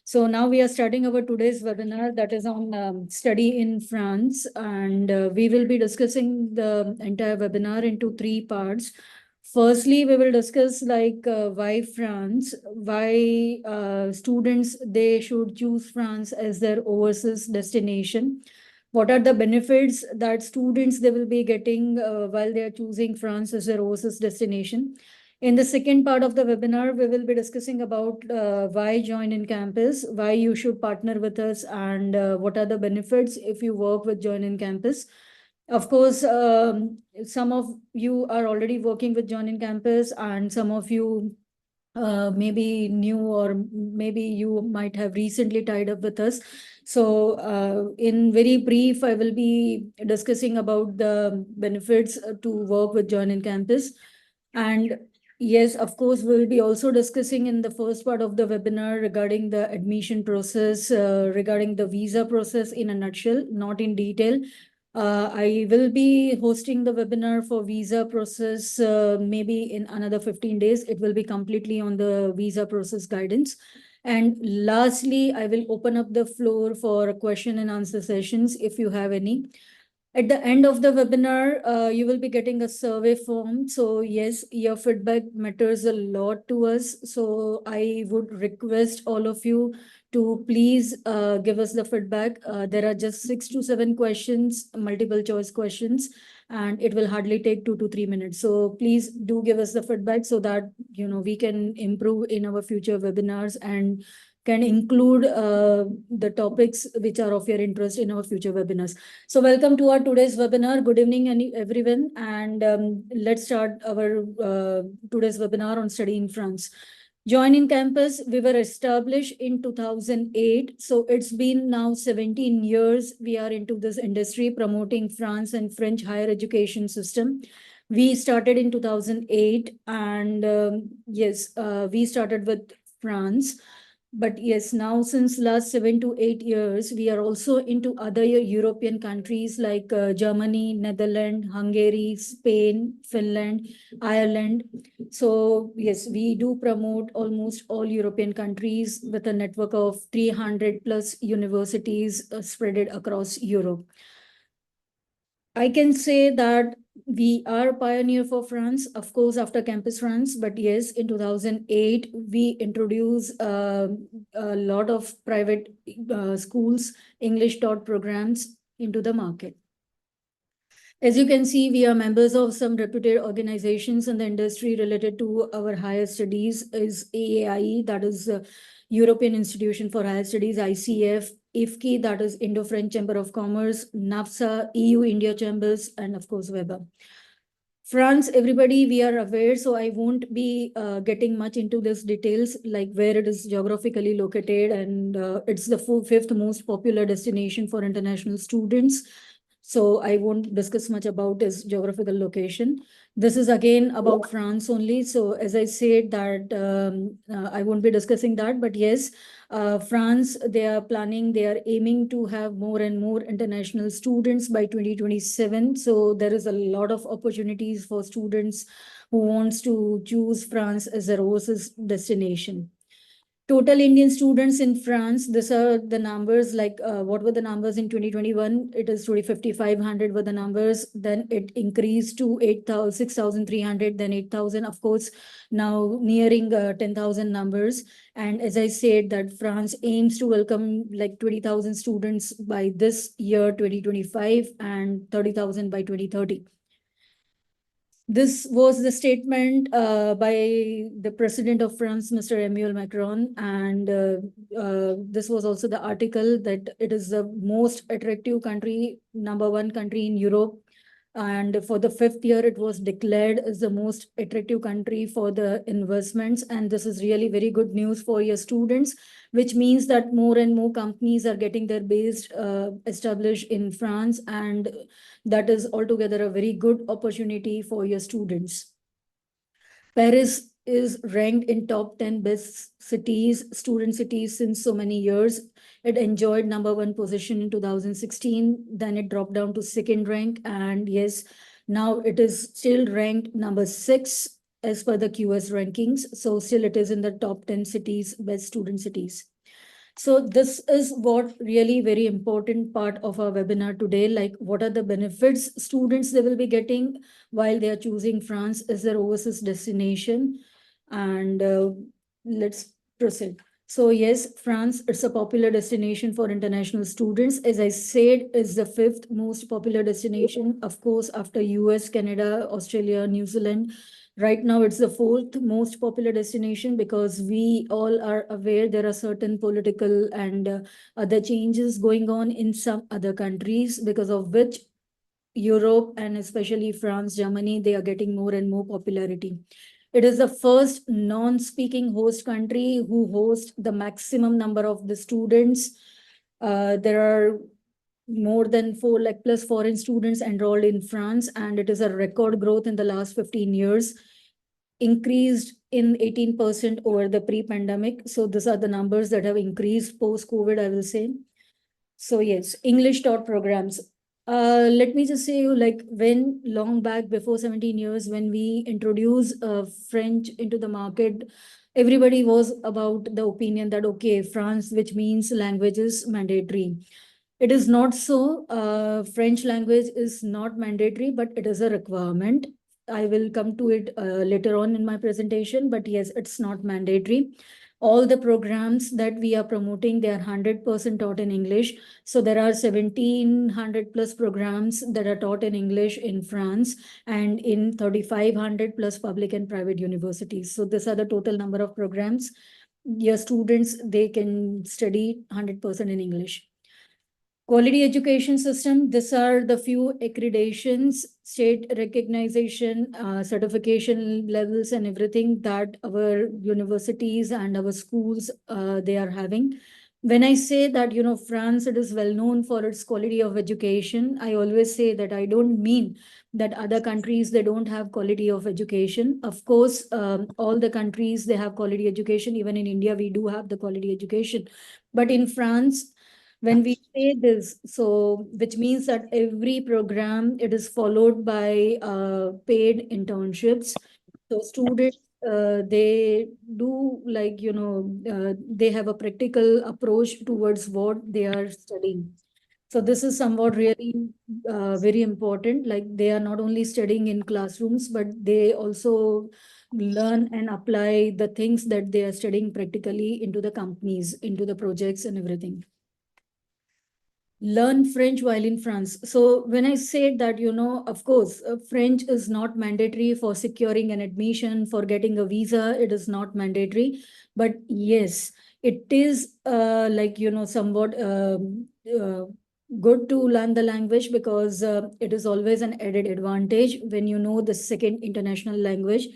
So now we are starting our today's webinar that is on study in France, and we will be discussing the entire webinar into three parts. Firstly, we will discuss why France, why students they should choose France as their overseas destination. What are the benefits that students they will be getting while they are choosing France as their overseas destination? In the second part of the webinar, we will be discussing about why join in campus, why you should partner with us, and what are the benefits if you work with join in campus. Of course, some of you are already working with join in campus, and some of you maybe new, or maybe you might have recently tied up with us. So in very brief, I will be discussing about the benefits to work with join in campus. And yes, of course, we will be also discussing in the first part of the webinar regarding the admission process, regarding the visa process in a nutshell, not in detail. I will be hosting the webinar for visa process maybe in another 15 days. It will be completely on the visa process guidance. And lastly, I will open up the floor for question and answer sessions if you have any. At the end of the webinar, you will be getting a survey form. So yes, your feedback matters a lot to us. So I would request all of you to please give us the feedback. There are just 6 to 7 questions, multiple choice questions, and it will hardly take 2 to 3 minutes. So please do give us the feedback so that we can improve in our future webinars and can include the topics which are of your interest in our future webinars. So welcome to our today's webinar. Good evening, everyone, and let's start our today's webinar on study in France. Join in campus, we were established in 2008. So it's been now 17 years. We are into this industry promoting France and French higher education system. We started in 2008, and yes, we started with France. But yes, now since last 7 to 8 years, we are also into other European countries like Germany, Netherlands, Hungary, Spain, Finland, Ireland. So yes, we do promote almost all European countries with a network of 300 plus universities spread across Europe. I can say that we are pioneer for France, of course, after Campus France. But yes, in 2008, we introduced a lot of private schools, English taught programs into the market. As you can see, we are members of some reputed organizations in the industry related to our higher studies is AAIE, that is European Institution for Higher Studies, ICF, IFKI, that is Indo-French Chamber of Commerce, NAFSA, EU-India Chambers, and of course, Weber. France, everybody, we are aware, so I won't be getting much into this details, like where it is geographically located, and it's the fifth most popular destination for international students. So I won't discuss much about its geographical location. This is again about France only. So as I said that I won't be discussing that, but yes, France, they are planning, they are aiming to have more and more international students by 2027. So there is a lot of opportunities for students who wants to choose France as their overseas destination. Total Indian students in France, these are the numbers, like what were the numbers in 2021? It is 5,500 were the numbers. Then it increased to 8,000, 6,300, then 8,000. Of course, now nearing 10,000 numbers. And as I said, that France aims to welcome like 20,000 students by this year, 2025, and 30,000 by 2030. This was the statement by the president of France, Mr. Emmanuel Macron. And this was also the article that it is the most attractive country, #1 country in Europe. And for the 5th year, it was declared as the most attractive country for the investments. And this is really very good news for your students, which means that more and more companies are getting their base established in France. And that is altogether a very good opportunity for your students. Paris is ranked in top 10 best cities, student cities since so many years. It enjoyed #1 position in 2016, then it dropped down to second rank. And yes, now it is still ranked #6 as per the QS rankings. So still it is in the top 10 cities, best student cities. So this is what really very important part of our webinar today, like what are the benefits students they will be getting while they are choosing France as their overseas destination. And let's proceed. So yes, France, it's a popular destination for international students. As I said, it's the fifth most popular destination, of course, after US, Canada, Australia, New Zealand. Right now, it's the fourth most popular destination because we all are aware there are certain political and other changes going on in some other countries, because of which Europe and especially France, Germany, they are getting more and more popularity. It is the first non-speaking host country who hosts the maximum number of the students. There are more than 4 lakh plus foreign students enrolled in France, and it is a record growth in the last 15 years, increased in 18% over the pre-pandemic. So these are the numbers that have increased post-COVID, I will say. So yes, English taught programs. Let me just say you, like, when long back before 17 years, when we introduced French into the market, everybody was about the opinion that, okay, France, which means language is mandatory. It is not so. French language is not mandatory, but it is a requirement. I will come to it later on in my presentation, but yes, it's not mandatory. All the programs that we are promoting, they are 100% taught in English. So there are 1700 plus programs that are taught in English in France and in 3500 plus public and private universities. So these are the total number of programs. Your students, they can study 100% in English. Quality education system, these are the few accreditations, state recognition, certification levels and everything that our universities and our schools, they are having. When I say that, France, it is well known for its quality of education, I always say that I don't mean that other countries, they don't have quality of education. Of course, all the countries, they have quality education. Even in India, we do have the quality education. But in France, when we say this, so which means that every program, it is followed by paid internships. So students, they do, like, they have a practical approach towards what they are studying. So this is somewhat really very important. Like, they are not only studying in classrooms, but they also learn and apply the things that they are studying practically into the companies, into the projects and everything. Learn French while in France. So when I said that, of course, French is not mandatory for securing an admission, for getting a visa, it is not mandatory. But yes, it is like, somewhat good to learn the language, because it is always an added advantage when you know the second international language.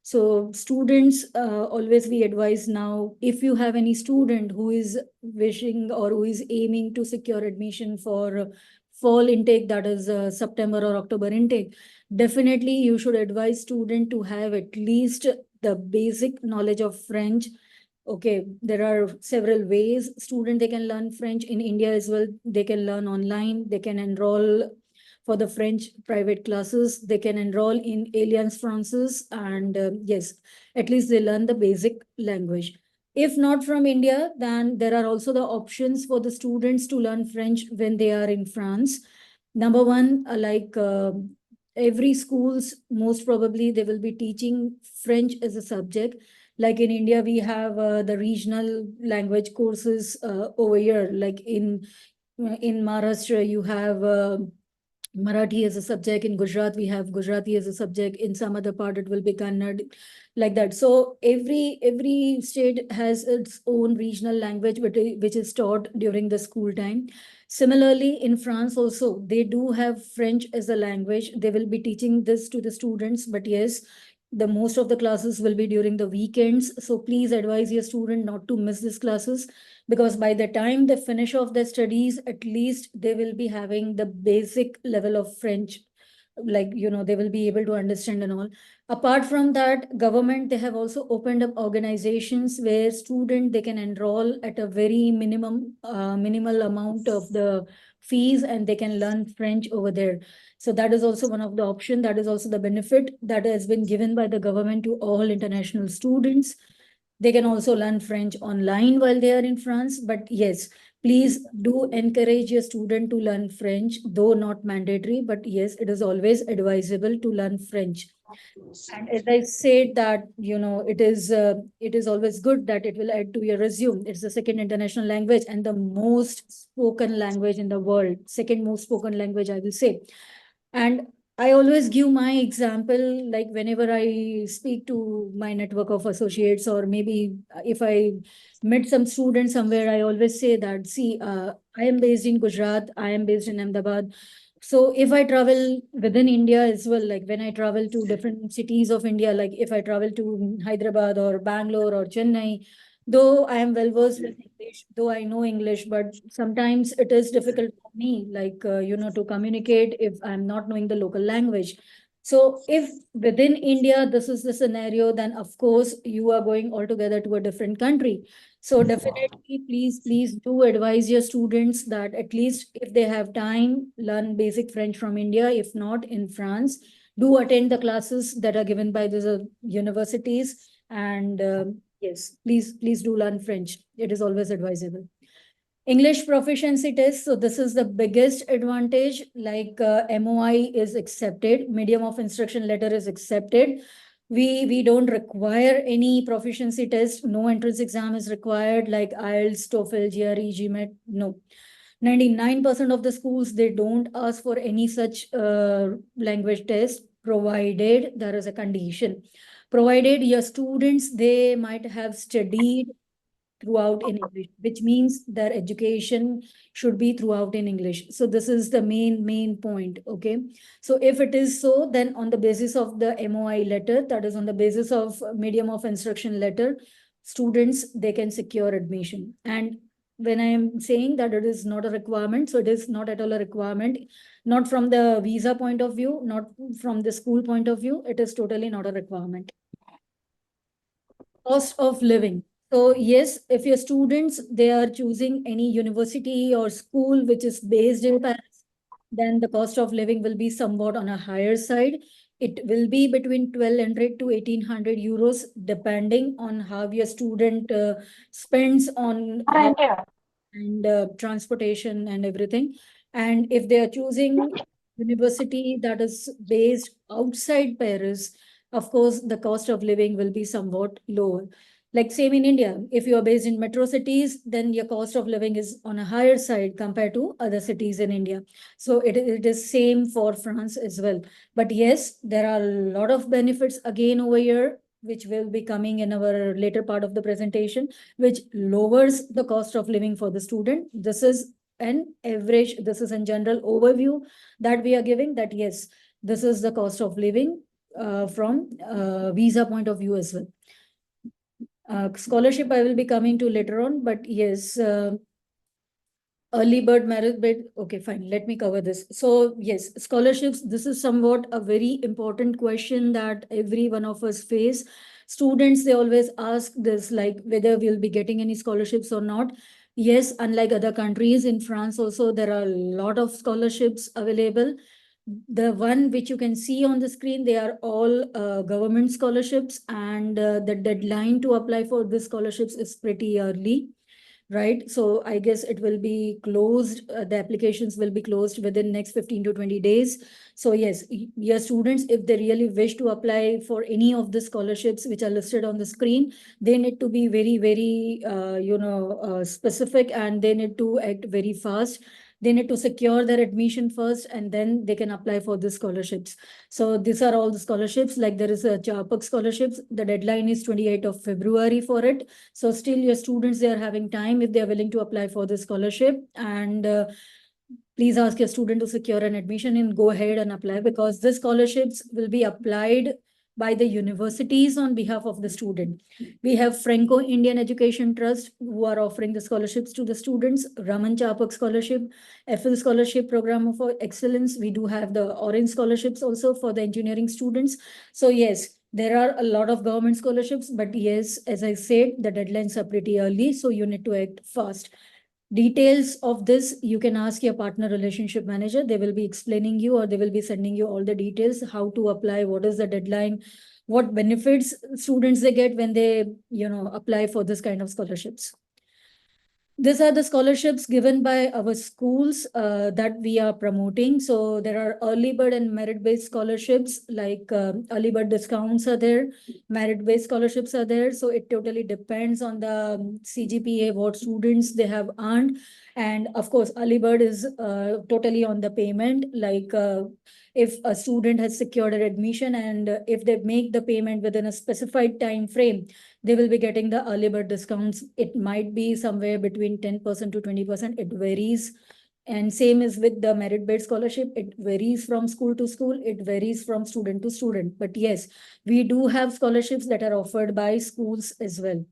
So students, always we advise now, if you have any student who is wishing or who is aiming to secure admission for fall intake, that is September or October intake, definitely you should advise student to have at least the basic knowledge of French. Okay, there are several ways student they can learn French in India as well. They can learn online. They can enroll for the French private classes. They can enroll in Alliance Francaise, and yes, at least they learn the basic language. If not from India, then there are also the options for the students to learn French when they are in France. Number one, every schools, most probably they will be teaching French as a subject. Like in India, we have the regional language courses over here. Like in Maharashtra, you have Marathi as a subject. In Gujarat, we have Gujarati as a subject. In some other part, it will be Kannada, like that. So every state has its own regional language, which is taught during the school time. Similarly, in France also, they do have French as a language. They will be teaching this to the students, but yes, the most of the classes will be during the weekends. So please advise your student not to miss these classes, because by the time they finish off their studies, at least they will be having the basic level of French. Like, they will be able to understand and all. Apart from that, government, they have also opened up organizations where student they can enroll at a very minimal amount of the fees, and they can learn French over there. So that is also one of the option. That is also the benefit that has been given by the government to all international students. They can also learn French online while they are in France. But yes, please do encourage your student to learn French, though not mandatory. But yes, it is always advisable to learn French. And as I said that, it is always good that it will add to your resume. It's the second international language and the most spoken language in the world, second most spoken language, I will say. And I always give my example, like whenever I speak to my network of associates, or maybe if I met some students somewhere, I always say that, see, I am based in Gujarat, I am based in Ahmedabad. So if I travel within India as well, like when I travel to different cities of India, like if I travel to Hyderabad or Bangalore or Chennai, though I am well versed with English, though I know English, but sometimes it is difficult for me, like, to communicate if I'm not knowing the local language. So if within India, this is the scenario, then of course you are going altogether to a different country. So definitely, please do advise your students that at least if they have time, learn basic French from India. If not, in France, do attend the classes that are given by these universities. And yes, please do learn French. It is always advisable. English proficiency test. So this is the biggest advantage. Like MOI is accepted, medium of instruction letter is accepted. We don't require any proficiency test. No entrance exam is required like IELTS, TOEFL, GRE, GMAT. No. 99% of the schools, they don't ask for any such language test, provided there is a condition. Provided your students, they might have studied throughout in English, which means their education should be throughout in English. So this is the main point. Okay. So if it is so, then on the basis of the MOI letter, that is on the basis of medium of instruction letter, students, they can secure admission. And when I am saying that it is not a requirement, so it is not at all a requirement, not from the visa point of view, not from the school point of view, it is totally not a requirement. Cost of living. So yes, if your students, they are choosing any university or school which is based in Paris, then the cost of living will be somewhat on a higher side. It will be between 1,200 to 1,800 euros, depending on how your student spends on how and transportation and everything. And if they are choosing university that is based outside Paris, of course, the cost of living will be somewhat lower. Like same in India, if you are based in metro cities, then your cost of living is on a higher side compared to other cities in India. So it is same for France as well. But yes, there are a lot of benefits again over here, which will be coming in our later part of the presentation, which lowers the cost of living for the student. This is an average, this is a general overview that we are giving, that yes, this is the cost of living from visa point of view as well. Scholarship I will be coming to later on, but yes, early bird merit bid. Okay, fine. Let me cover this. So yes, scholarships. This is somewhat a very important question that every one of us face. Students, they always ask this, like whether we'll be getting any scholarships or not. Yes, unlike other countries, in France also there are a lot of scholarships available. The one which you can see on the screen, they are all government scholarships, and the deadline to apply for these scholarships is pretty early, right? So I guess it will be closed. The applications will be closed within next 15 to 20 days. So yes, your students, if they really wish to apply for any of the scholarships which are listed on the screen, they need to be very, specific, and they need to act very fast. They need to secure their admission first, and then they can apply for the scholarships. So these are all the scholarships. Like there is a CHAPAC scholarships. The deadline is 28th of February for it. So still your students, they are having time if they are willing to apply for the scholarship. And please ask your student to secure an admission and go ahead and apply, because the scholarships will be applied by the universities on behalf of the student. We have Franco Indian Education Trust who are offering the scholarships to the students, Raman Chapak Scholarship, FL Scholarship Program for Excellence. We do have the Orange Scholarships also for the engineering students. So yes, there are a lot of government scholarships, but yes, as I said, the deadlines are pretty early, so you need to act fast. Details of this, you can ask your partner relationship manager. They will be explaining you, or they will be sending you all the details, how to apply, what is the deadline, what benefits students they get when they, apply for this kind of scholarships. These are the scholarships given by our schools that we are promoting. So there are early bird and merit-based scholarships, like early bird discounts are there, merit-based scholarships are there. So it totally depends on the CGPA, what students they have earned. And of course, early bird is totally on the payment, like if a student has secured an admission and if they make the payment within a specified time frame, they will be getting the early bird discounts. It might be somewhere between 10% to 20%. It varies. And same is with the merit-based scholarship. It varies from school to school. It varies from student to student. But yes, we do have scholarships that are offered by schools as well.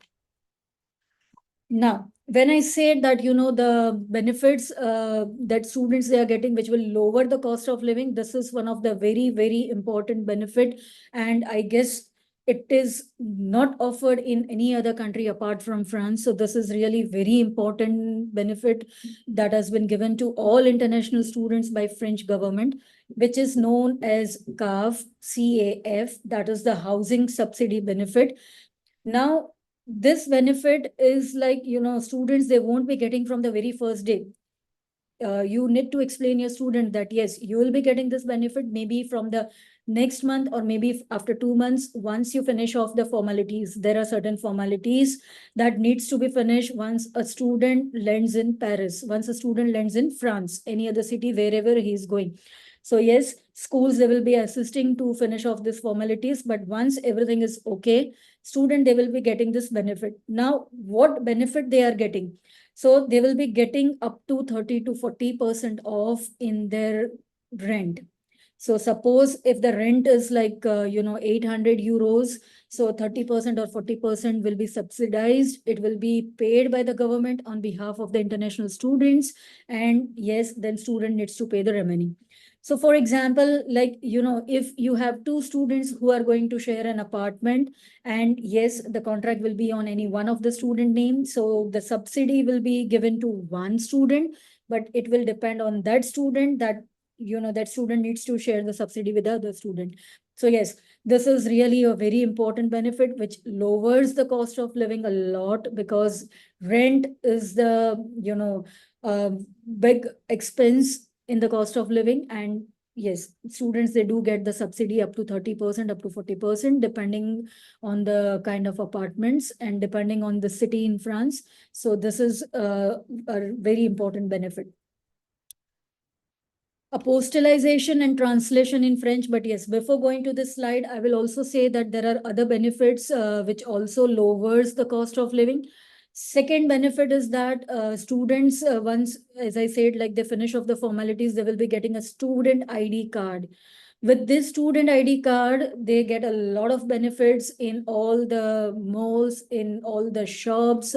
Now, when I said that, the benefits that students they are getting, which will lower the cost of living, this is one of the very, very important benefit. And I guess it is not offered in any other country apart from France. So this is really very important benefit that has been given to all international students by French government, which is known as CAF, CAF, that is the housing subsidy benefit. Now, this benefit is like, students, they won't be getting from the very first day. You need to explain your student that, yes, you will be getting this benefit maybe from the next month or maybe after 2 months, once you finish off the formalities. There are certain formalities that needs to be finished once a student lands in Paris, once a student lands in France, any other city, wherever he is going. So yes, schools, they will be assisting to finish off these formalities, but once everything is okay, student, they will be getting this benefit. Now, what benefit they are getting? So they will be getting up to 30 to 40% off in their rent. So suppose if the rent is like, 800 euros, so 30% or 40% will be subsidized. It will be paid by the government on behalf of the international students. And yes, then student needs to pay the remaining. So for example, like, if you have two students who are going to share an apartment, and yes, the contract will be on any one of the student names. So the subsidy will be given to one student, but it will depend on that student that, that student needs to share the subsidy with the other student. So yes, this is really a very important benefit, which lowers the cost of living a lot, because rent is the, big expense in the cost of living. And yes, students, they do get the subsidy up to 30%, up to 40%, depending on the kind of apartments and depending on the city in France. So this is a very important benefit. Apostolization and translation in French. But yes, before going to this slide, I will also say that there are other benefits which also lowers the cost of living. Second benefit is that students, once, as I said, like they finish off the formalities, they will be getting a student ID card. With this student ID card, they get a lot of benefits in all the malls, in all the shops,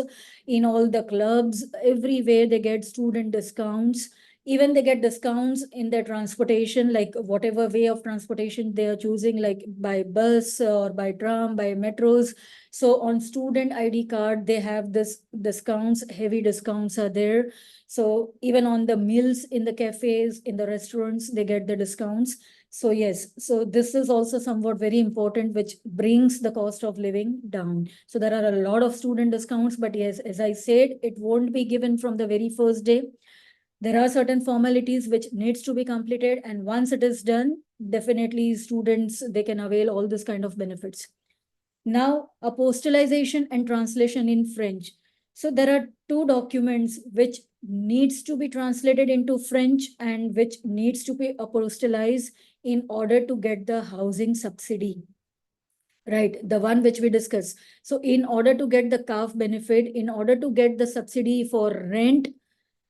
in all the clubs, everywhere they get student discounts. Even they get discounts in their transportation, like whatever way of transportation they are choosing, like by bus or by tram, by metros. So on student ID card, they have this discounts, heavy discounts are there. So even on the meals in the cafes, in the restaurants, they get the discounts. So yes, so this is also somewhat very important, which brings the cost of living down. So there are a lot of student discounts, but yes, as I said, it won't be given from the very first day. There are certain formalities which needs to be completed, and once it is done, definitely students, they can avail all this kind of benefits. Now, apostolization and translation in French. So there are two documents which needs to be translated into French and which needs to be apostolized in order to get the housing subsidy. Right, the one which we discussed. So in order to get the CAF benefit, in order to get the subsidy for rent,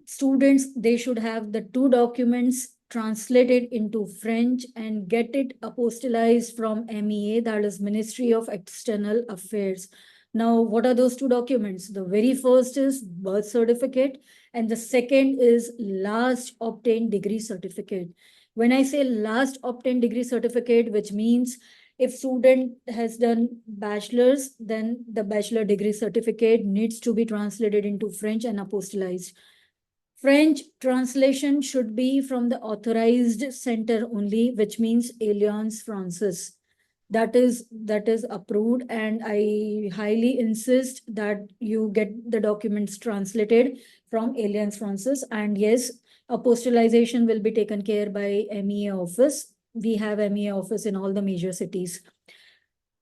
students, they should have the two documents translated into French and get it apostolized from MEA, that is Ministry of External Affairs. Now, what are those two documents? The very first is birth certificate, and the second is last obtained degree certificate. When I say last obtained degree certificate, which means if student has done bachelor's, then the bachelor degree certificate needs to be translated into French and apostolized. French translation should be from the authorized center only, which means Alliance Francaise. that is approved, and I highly insist that you get the documents translated from Alliance Francaise. And yes, apostolization will be taken care by MEA office. We have MEA office in all the major cities.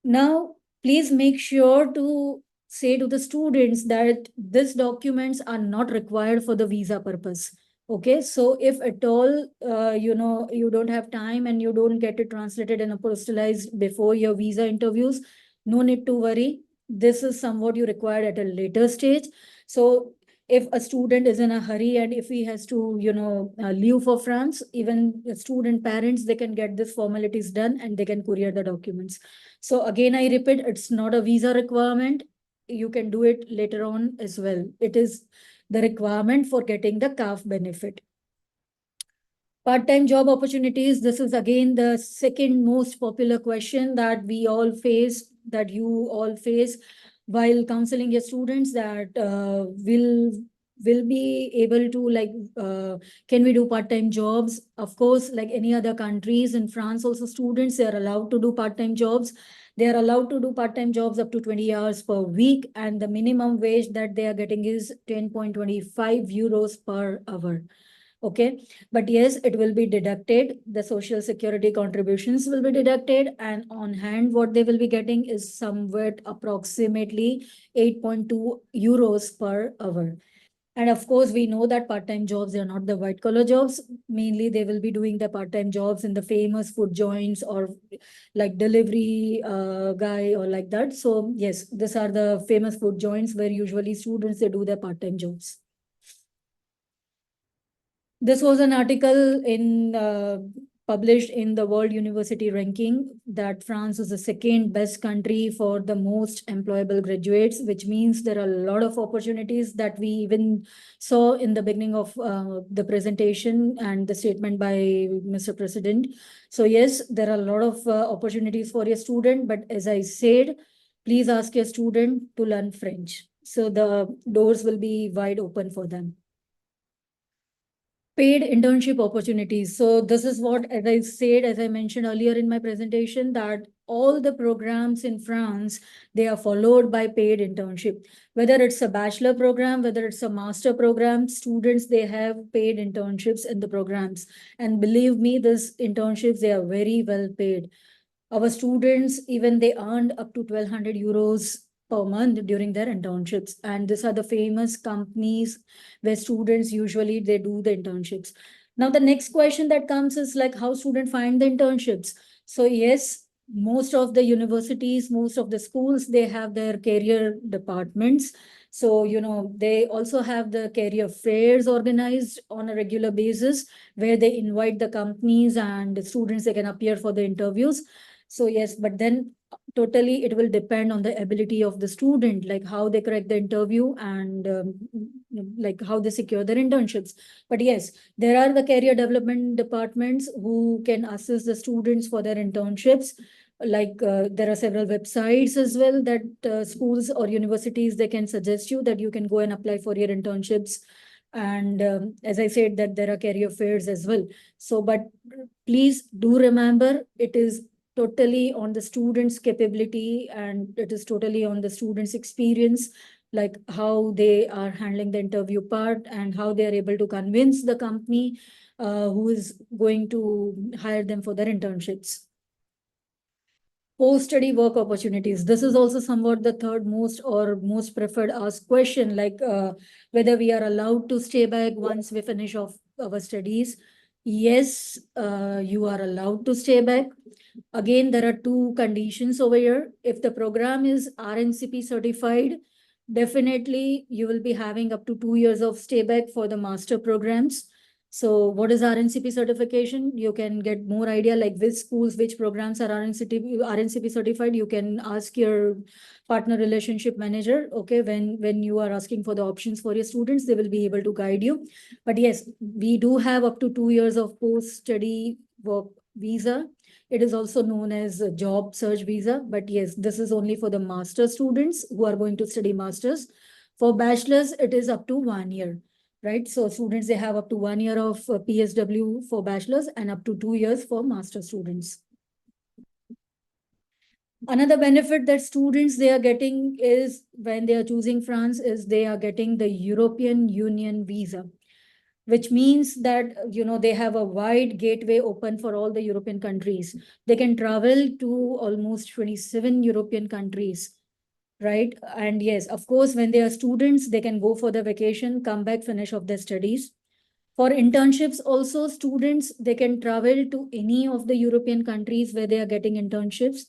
Now, please make sure to say to the students that these documents are not required for the visa purpose. Okay, so if at all, you don't have time and you don't get it translated and apostolized before your visa interviews, no need to worry. This is somewhat you require at a later stage. So if a student is in a hurry and if he has to, leave for France, even the student parents, they can get this formalities done and they can courier the documents. So again, I repeat, it's not a visa requirement. You can do it later on as well. It is the requirement for getting the CAF benefit. Part-time job opportunities. This is again the second most popular question that we all face, that you all face while counseling your students, that will be able to, like, can we do part-time jobs? Of course, like any other countries, in France also students, they are allowed to do part-time jobs. They are allowed to do part-time jobs up to 20 hours per week, and the minimum wage that they are getting is 10.25 euros per hour. Okay, but yes, it will be deducted. The social security contributions will be deducted, and on hand, what they will be getting is somewhat approximately 8.2 euros per hour. And of course, we know that part-time jobs are not the white collar jobs. Mainly, they will be doing the part-time jobs in the famous food joints or like delivery guy or like that. So yes, these are the famous food joints where usually students, they do their part-time jobs. This was an article in published in the World University Ranking that France is the second best country for the most employable graduates, which means there are a lot of opportunities that we even saw in the beginning of the presentation and the statement by Mr. President. So yes, there are a lot of opportunities for your student, but as I said, please ask your student to learn French. So the doors will be wide open for them. Paid internship opportunities. So this is what, as I said, as I mentioned earlier in my presentation, that all the programs in France, they are followed by paid internship. Whether it's a bachelor program, whether it's a master program, students, they have paid internships in the programs. And believe me, these internships, they are very well paid. Our students, even they earned up to 1,200 euros per month during their internships. And these are the famous companies where students usually they do the internships. Now, the next question that comes is like how students find the internships. So yes, most of the universities, most of the schools, they have their career departments. So, they also have the career fairs organized on a regular basis where they invite the companies and the students, they can appear for the interviews. So yes, but then totally it will depend on the ability of the student, like how they crack the interview and like how they secure their internships. But yes, there are the career development departments who can assist the students for their internships. Like there are several websites as well that schools or universities, they can suggest you that you can go and apply for your internships. And as I said, that there are career fairs as well. So, but please do remember, it is totally on the students' capability and it is totally on the students' experience, like how they are handling the interview part and how they are able to convince the company who is going to hire them for their internships. Post-study work opportunities. This is also somewhat the third most or most preferred asked question, like whether we are allowed to stay back once we finish off our studies. Yes, you are allowed to stay back. Again, there are two conditions over here. If the program is RNCP certified, definitely you will be having up to 2 years of stay back for the master programs. So what is RNCP certification? You can get more idea like which schools, which programs are RNCP certified. You can ask your partner relationship manager. Okay, when you are asking for the options for your students, they will be able to guide you. But yes, we do have up to 2 years of post-study work visa. It is also known as a job search visa. But yes, this is only for the master students who are going to study masters. For bachelors, it is up to 1 year, right? So students, they have up to 1 year of PSW for bachelors and up to 2 years for master students. Another benefit that students they are getting is when they are choosing France is they are getting the European Union visa, which means that they have a wide gateway open for all the European countries. They can travel to almost 27 European countries, right? And yes, of course, when they are students, they can go for the vacation, come back, finish off their studies. For internships, also students they can travel to any of the European countries where they are getting internships.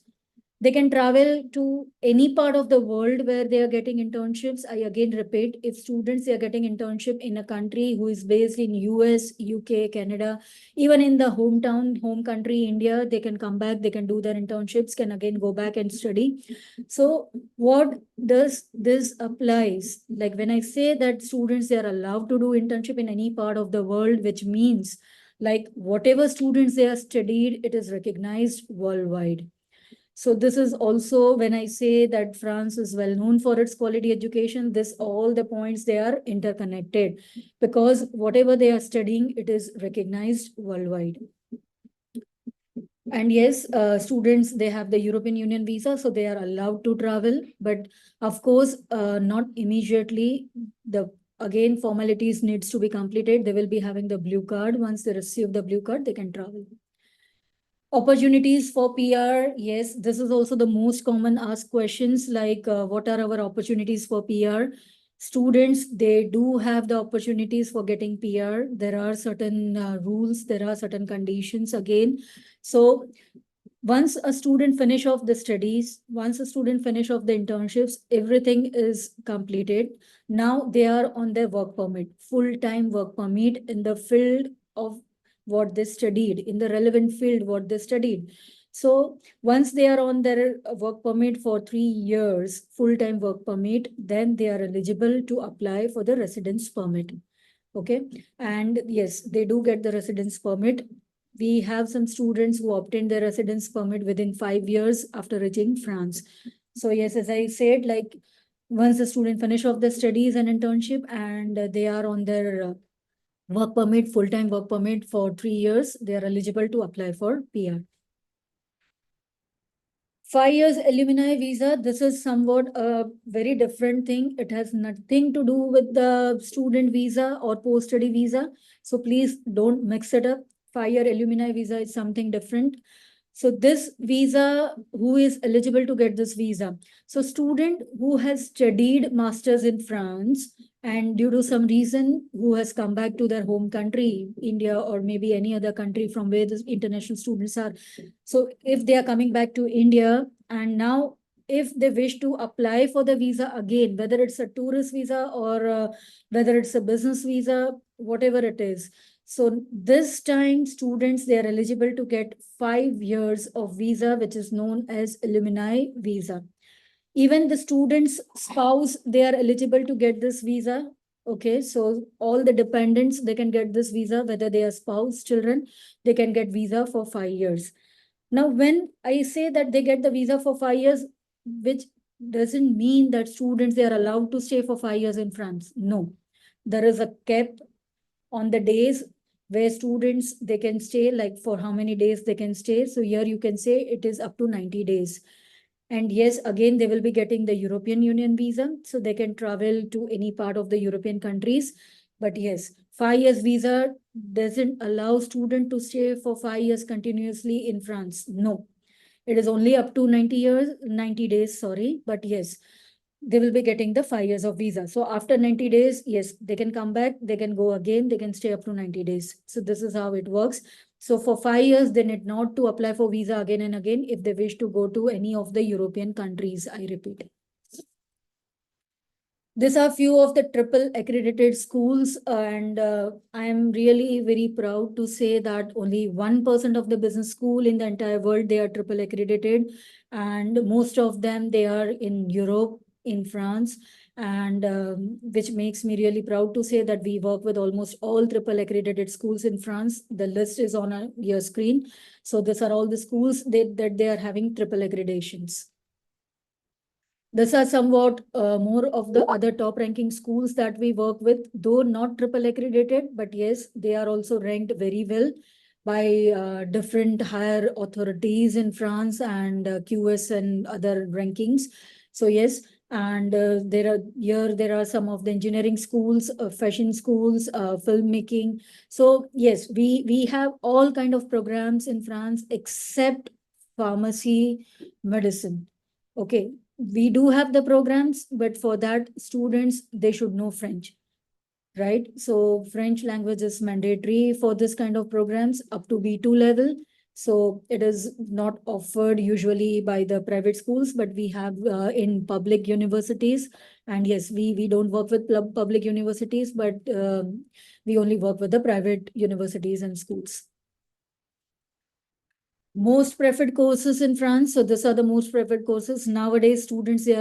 They can travel to any part of the world where they are getting internships. I again repeat, if students are getting internship in a country who is based in US, UK, Canada, even in the home country, India, they can come back, they can do their internships, can again go back and study. So what does this applies? Like when I say that students, they are allowed to do internship in any part of the world, which means like whatever students they are studied, it is recognized worldwide. So this is also when I say that France is well known for its quality education, this all the points they are interconnected because whatever they are studying, it is recognized worldwide. And yes, students, they have the European Union visa, so they are allowed to travel. But of course, not immediately. The again, formalities needs to be completed. They will be having the blue card. Once they receive the blue card, they can travel. Opportunities for PR, yes, this is also the most common asked questions like what are our opportunities for PR? Students, they do have the opportunities for getting PR. There are certain rules, there are certain conditions again. So once a student finish off the studies, once a student finish off the internships, everything is completed. Now they are on their work permit, full-time work permit in the field of what they studied, in the relevant field what they studied. So once they are on their work permit for 3 years, full-time work permit, then they are eligible to apply for the residence permit. Okay. And yes, they do get the residence permit. We have some students who obtained their residence permit within 5 years after reaching France. So yes, as I said, like once the student finish off their studies and internship and they are on their work permit, full-time work permit for 3 years, they are eligible to apply for PR. 5 years alumni visa, this is somewhat a very different thing. It has nothing to do with the student visa or post-study visa. So please don't mix it up. 5 year alumni visa is something different. So this visa, who is eligible to get this visa? So student who has studied masters in France and due to some reason who has come back to their home country, India, or maybe any other country from where the international students are. So if they are coming back to India and now if they wish to apply for the visa again, whether it's a tourist visa or whether it's a business visa, whatever it is. So this time students, they are eligible to get 5 years of visa, which is known as alumni visa. Even the student's spouse, they are eligible to get this visa. Okay, so all the dependents, they can get this visa, whether they are spouse, children, they can get visa for 5 years. Now, when I say that they get the visa for 5 years, which doesn't mean that students, they are allowed to stay for 5 years in France. No, there is a cap on the days where students, they can stay, like for how many days they can stay. So here you can say it is up to 90 days. And yes, again, they will be getting the European Union visa, so they can travel to any part of the European countries. But yes, 5 years visa doesn't allow student to stay for 5 years continuously in France. No, it is only up to 90 years, 90 days, sorry. But yes, they will be getting the 5 years of visa. So after 90 days, yes, they can come back, they can go again, they can stay up to 90 days. So this is how it works. So for 5 years, they need not to apply for visa again and again if they wish to go to any of the European countries, I repeat. These are few of the triple accredited schools, and I am really very proud to say that only 1% of the business school in the entire world, they are triple accredited, and most of them, they are in Europe, in France, and which makes me really proud to say that we work with almost all triple accredited schools in France. The list is on your screen. So these are all the schools that they are having triple accreditations. These are somewhat more of the other top ranking schools that we work with, though not triple accredited, but yes, they are also ranked very well. by different higher authorities in France and QS and other rankings. So yes, and there are some of the engineering schools, fashion schools, filmmaking. So yes, we have all kind of programs in France except pharmacy, medicine. Okay, we do have the programs, but for that students they should know French, right? So French language is mandatory for this kind of programs up to B2 level. So it is not offered usually by the private schools, but we have in public universities. And yes, we don't work with public universities, but we only work with the private universities and schools. Most preferred courses in France. So these are the most preferred courses. Nowadays, students they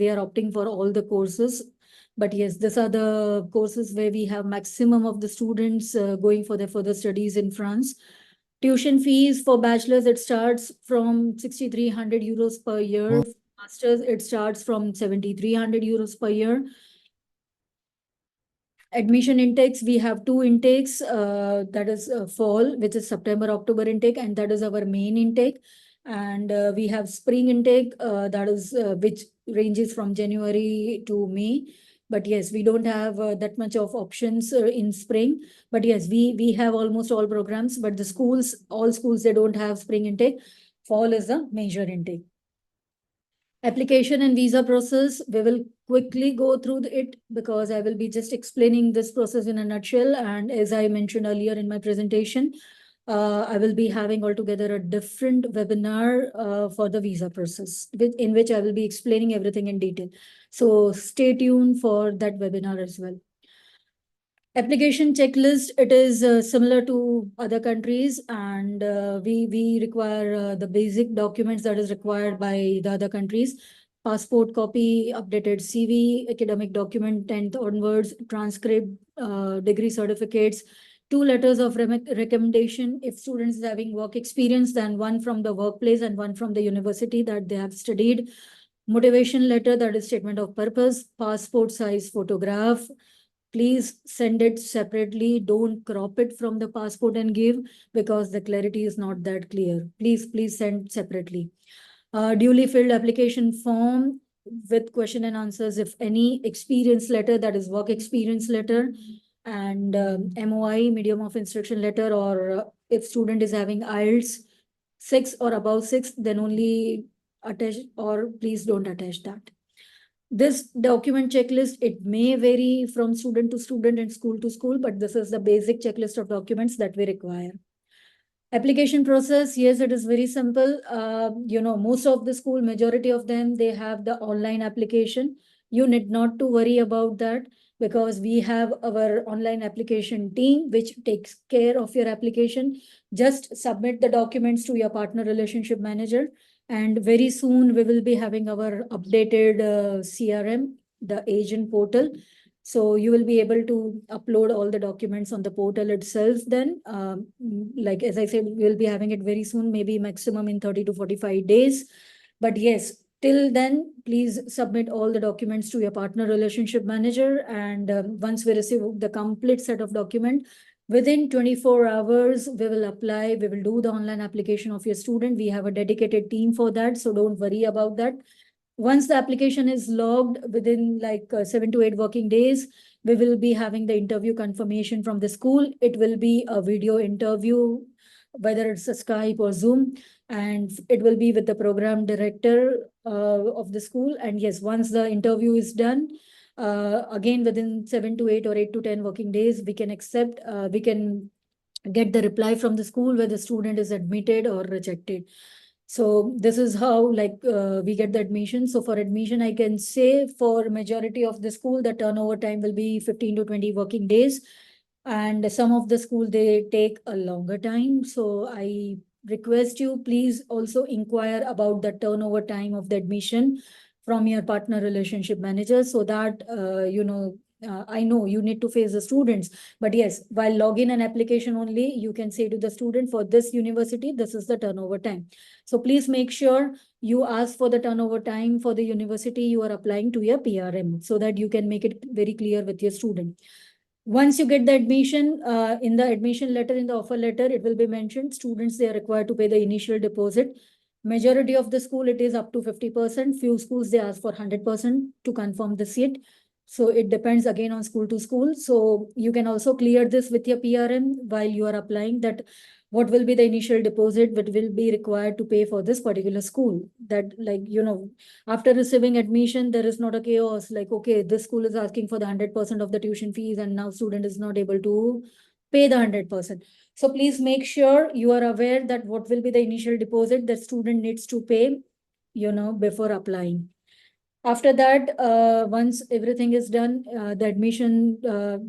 are opting for all the courses. But yes, these are the courses where we have maximum of the students going for their further studies in France. Tuition fees for bachelor's, it starts from 6,300 euros per year. For masters, it starts from 7,300 euros per year. Admission intakes, we have two intakes, that is fall, which is September, October intake, and that is our main intake. And we have spring intake, that is which ranges from January to May. But yes, we don't have that much of options in spring. But yes, we have almost all programs, but the schools, all schools, they don't have spring intake. Fall is the major intake. Application and visa process, we will quickly go through it because I will be just explaining this process in a nutshell. And as I mentioned earlier in my presentation, I will be having altogether a different webinar for the visa process, in which I will be explaining everything in detail. So stay tuned for that webinar as well. Application checklist, it is similar to other countries, and we require the basic documents that is required by the other countries. Passport copy, updated CV, academic document 10th onwards, transcript, degree certificates, two letters of recommendation if students is having work experience, then one from the workplace and one from the university that they have studied. Motivation letter, that is statement of purpose, passport size photograph. Please send it separately. Don't crop it from the passport and give, because the clarity is not that clear. Please send separately. Duly filled application form with question and answers, if any, experience letter, that is work experience letter, and MOI, medium of instruction letter, or if student is having IELTS 6 or above 6, then only attach, or please don't attach that. This document checklist, it may vary from student to student and school to school, but this is the basic checklist of documents that we require. Application process, yes, it is very simple. Most of the school, majority of them, they have the online application. You need not to worry about that, because we have our online application team which takes care of your application. Just submit the documents to your partner relationship manager, and very soon we will be having our updated CRM, the agent portal. So you will be able to upload all the documents on the portal itself then. Like as I said, we'll be having it very soon, maybe maximum in 30 to 45 days. But yes, till then, please submit all the documents to your partner relationship manager. And once we receive the complete set of document, within 24 hours, we will apply, we will do the online application of your student. We have a dedicated team for that, so don't worry about that. Once the application is logged, within like 7 to 8 working days, we will be having the interview confirmation from the school. It will be a video interview, whether it's a Skype or Zoom, and it will be with the program director of the school. And yes, once the interview is done, again within 7 to 8 or 8 to 10 working days, we can get the reply from the school whether the student is admitted or rejected. So this is how we get the admission. So for admission, I can say for majority of the school, the turnover time will be 15 to 20 working days. And some of the school, they take a longer time. So I request you, please also inquire about the turnover time of the admission from your partner relationship manager, so that, I know you need to face the students, but yes, while login an application only, you can say to the student, for this university, this is the turnover time. So please make sure you ask for the turnover time for the university you are applying to your PRM, so that you can make it very clear with your student. Once you get the admission, in the admission letter, in the offer letter, it will be mentioned students, they are required to pay the initial deposit. Majority of the school, it is up to 50%. Few schools, they ask for 100% to confirm the seat. So it depends again on school to school. So you can also clear this with your PRM while you are applying, that what will be the initial deposit that will be required to pay for this particular school. That, like, after receiving admission, there is not a chaos like, okay, this school is asking for the 100% of the tuition fees and now student is not able to pay the 100%. So please make sure you are aware that what will be the initial deposit that student needs to pay, before applying. After that, once everything is done, the admission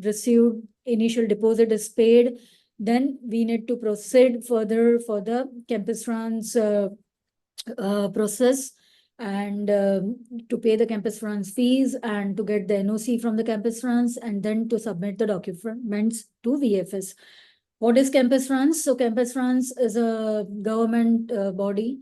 received, initial deposit is paid, then we need to proceed further for the campus runs process, and to pay the campus runs fees and to get the NOC from the campus runs, and then to submit the documents to VFS. What is campus runs? So campus runs is a government body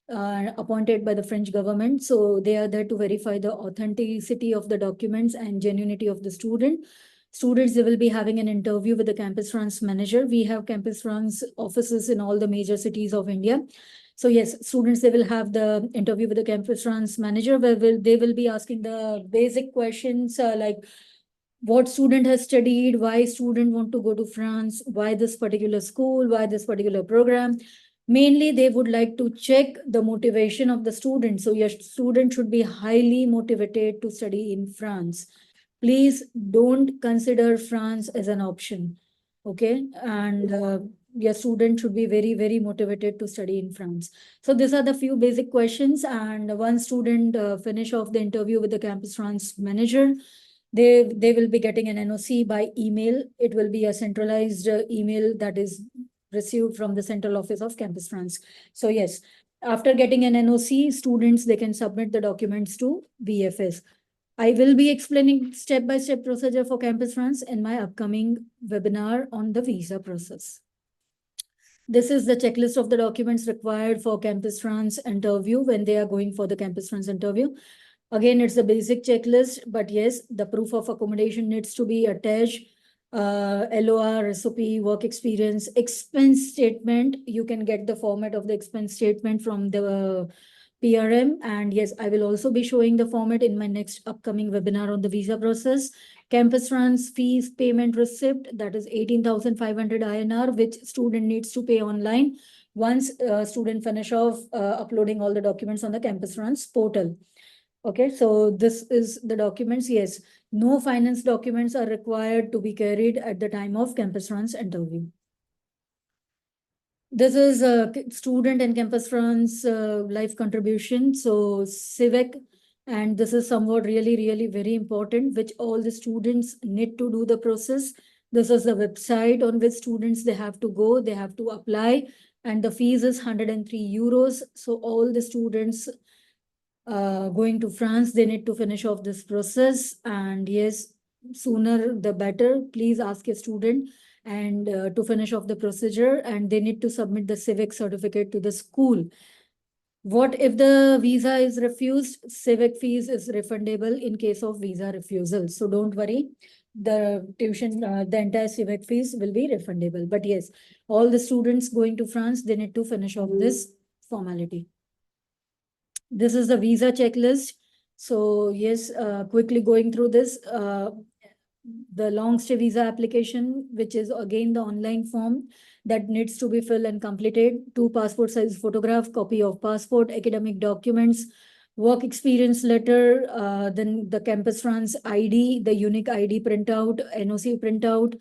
appointed by the French government. So they are there to verify the authenticity of the documents and genuinity of the student. Students, they will be having an interview with the campus runs manager. We have campus runs offices in all the major cities of India. So yes, students, they will have the interview with the campus runs manager, where they will be asking the basic questions like what student has studied, why student want to go to France, why this particular school, why this particular program. Mainly, they would like to check the motivation of the student. So your student should be highly motivated to study in France. Please don't consider France as an option. Okay. And your student should be very, very motivated to study in France. So these are the few basic questions. And one student finish off the interview with the campus France manager, they will be getting an NOC by email. It will be a centralized email that is received from the central office of Campus France. So yes, after getting an NOC, students, they can submit the documents to VFS. I will be explaining step-by-step procedure for Campus France in my upcoming webinar on the visa process. This is the checklist of the documents required for Campus France interview when they are going for the Campus France interview. Again, it's the basic checklist, but yes, the proof of accommodation needs to be attached. LOR, SOP, work experience, expense statement. You can get the format of the expense statement from the PRM. And yes, I will also be showing the format in my next upcoming webinar on the visa process. Campus runs fees payment receipt, that is 18,500 INR, which student needs to pay online once student finish off uploading all the documents on the Campus runs portal. Okay, so this is the documents. Yes, no finance documents are required to be carried at the time of campus runs interview. This is a student and campus runs life contribution. So civic, and this is somewhat really, really very important, which all the students need to do the process. This is the website on which students, they have to go, they have to apply, and the fees is 103 euros. So all the students going to France, they need to finish off this process. And yes, sooner the better. Please ask a student and to finish off the procedure, and they need to submit the civic certificate to the school. What if the visa is refused? Civic fees is refundable in case of visa refusal. So don't worry, the tuition, the entire civic fees will be refundable. But yes, all the students going to France, they need to finish off this formality. This is the visa checklist. So yes, quickly going through this, the long stay visa application, which is again the online form that needs to be filled and completed. 2 passport size photograph, copy of passport, academic documents, work experience letter, then the campus runs ID, the unique ID printout, NOC printout,